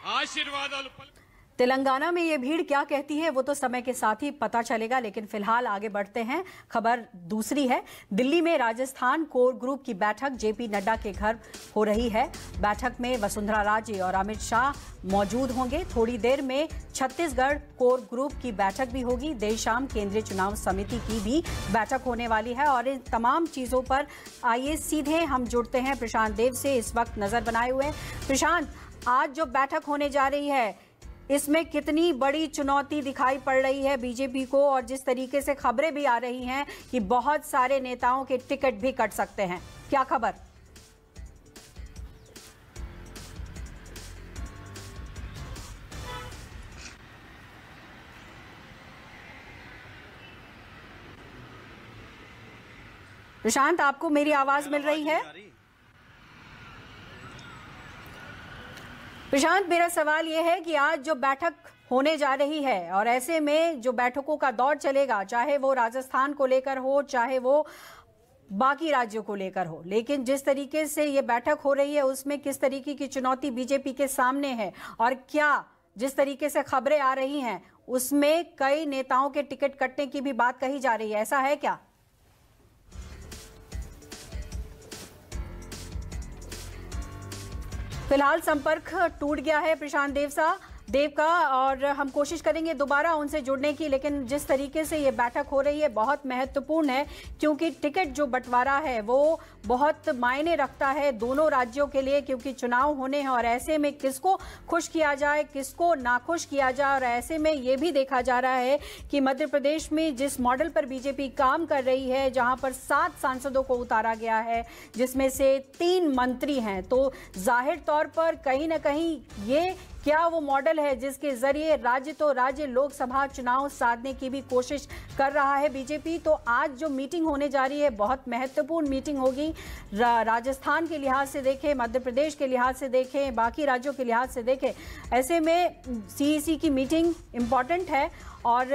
ఆశీర్వాదాలు तेलंगाना में ये भीड़ क्या कहती है वो तो समय के साथ ही पता चलेगा, लेकिन फिलहाल आगे बढ़ते हैं। खबर दूसरी है। दिल्ली में राजस्थान कोर ग्रुप की बैठक जेपी नड्डा के घर हो रही है। बैठक में वसुंधरा राजे और अमित शाह मौजूद होंगे। थोड़ी देर में छत्तीसगढ़ कोर ग्रुप की बैठक भी होगी। देर शाम केंद्रीय चुनाव समिति की भी बैठक होने वाली है। और इन तमाम चीजों पर आइए सीधे हम जुड़ते हैं प्रशांत देव से, इस वक्त नजर बनाए हुए। प्रशांत, आज जो बैठक होने जा रही है इसमें कितनी बड़ी चुनौती दिखाई पड़ रही है बीजेपी को, और जिस तरीके से खबरें भी आ रही हैं कि बहुत सारे नेताओं के टिकट भी कट सकते हैं, क्या खबर? प्रशांत, आपको मेरी आवाज मिल रही है? प्रशांत, मेरा सवाल यह है कि आज जो बैठक होने जा रही है और ऐसे में जो बैठकों का दौर चलेगा, चाहे वो राजस्थान को लेकर हो चाहे वो बाकी राज्यों को लेकर हो, लेकिन जिस तरीके से ये बैठक हो रही है उसमें किस तरीके की चुनौती बीजेपी के सामने है, और क्या जिस तरीके से खबरें आ रही हैं उसमें कई नेताओं के टिकट कटने की भी बात कही जा रही है, ऐसा है क्या? फिलहाल संपर्क टूट गया है प्रशांत देव का, और हम कोशिश करेंगे दोबारा उनसे जुड़ने की, लेकिन जिस तरीके से ये बैठक हो रही है बहुत महत्वपूर्ण है, क्योंकि टिकट जो बंटवारा है वो बहुत मायने रखता है दोनों राज्यों के लिए, क्योंकि चुनाव होने हैं और ऐसे में किसको खुश किया जाए किसको नाखुश किया जाए। और ऐसे में ये भी देखा जा रहा है कि मध्य प्रदेश में जिस मॉडल पर बीजेपी काम कर रही है, जहां पर 7 सांसदों को उतारा गया है जिसमें से 3 मंत्री हैं, तो जाहिर तौर पर कहीं ना कहीं ये क्या वो मॉडल है जिसके जरिए राज्य तो राज्य लोकसभा चुनाव साधने की भी कोशिश कर रहा है बीजेपी। तो आज जो मीटिंग होने जा रही है बहुत महत्वपूर्ण मीटिंग होगी। राजस्थान के लिहाज से देखें, मध्य प्रदेश के लिहाज से देखें, बाकी राज्यों के लिहाज से देखें, ऐसे में सीईसी की मीटिंग इम्पॉर्टेंट है। और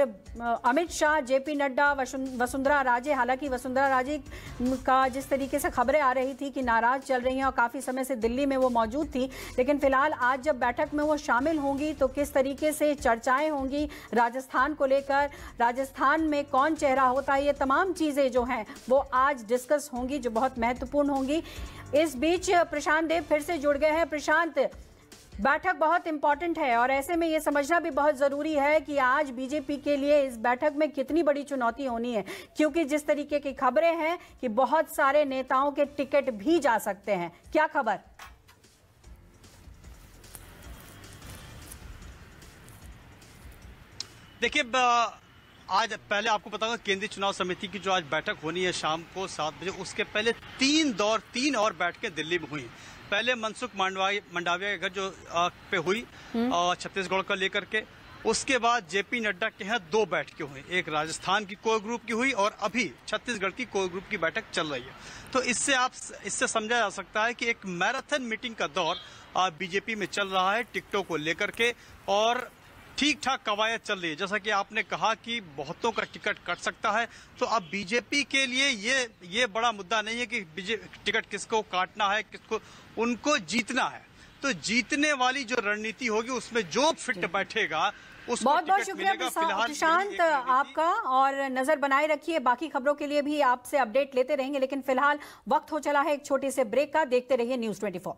अमित शाह, जेपी नड्डा, वसुंधरा राजे, हालांकि वसुंधरा राजे का जिस तरीके से खबरें आ रही थी कि नाराज चल रही हैं और काफ़ी समय से दिल्ली में वो मौजूद थी, लेकिन फिलहाल आज जब बैठक में वो शामिल होंगी तो किस तरीके से चर्चाएं होंगी राजस्थान को लेकर, राजस्थान में कौन चेहरा होता है, ये तमाम चीज़ें जो हैं वो आज डिस्कस होंगी, जो बहुत महत्वपूर्ण होंगी। इस बीच प्रशांत देव फिर से जुड़ गए हैं। प्रशांत, बैठक बहुत इंपॉर्टेंट है और ऐसे में ये समझना भी बहुत जरूरी है कि आज बीजेपी के लिए इस बैठक में कितनी बड़ी चुनौती होनी है, क्योंकि जिस तरीके की खबरें हैं कि बहुत सारे नेताओं के टिकट भी जा सकते हैं, क्या खबर? देखिए, आज पहले आपको बताऊंगा केंद्रीय चुनाव समिति की जो आज बैठक होनी है शाम को 7 बजे, उसके पहले 3 और बैठकें दिल्ली में हुई। पहले मनसुख मंडाविया के घर जो पे हुई छत्तीसगढ़ को लेकर के, उसके बाद जेपी नड्डा के यहाँ 2 बैठकें हुई, एक राजस्थान की कोर ग्रुप की हुई और अभी छत्तीसगढ़ की कोर ग्रुप की बैठक चल रही है। तो इससे समझा जा सकता है कि एक मैराथन मीटिंग का दौर बीजेपी में चल रहा है टिकटों को लेकर के, और ठीक ठाक कवायद चल रही है। जैसा कि आपने कहा कि बहुतों का टिकट कट सकता है, तो अब बीजेपी के लिए ये बड़ा मुद्दा नहीं है कि टिकट किसको काटना है, किसको, उनको जीतना है। तो जीतने वाली जो रणनीति होगी उसमें जो फिट बैठेगा उसको बहुत बहुत शुक्रिया प्रशांत आपका, और नजर बनाए रखिए। बाकी खबरों के लिए भी आपसे अपडेट लेते रहेंगे, लेकिन फिलहाल वक्त हो चला है एक छोटे से ब्रेक का। देखते रहिए News 24।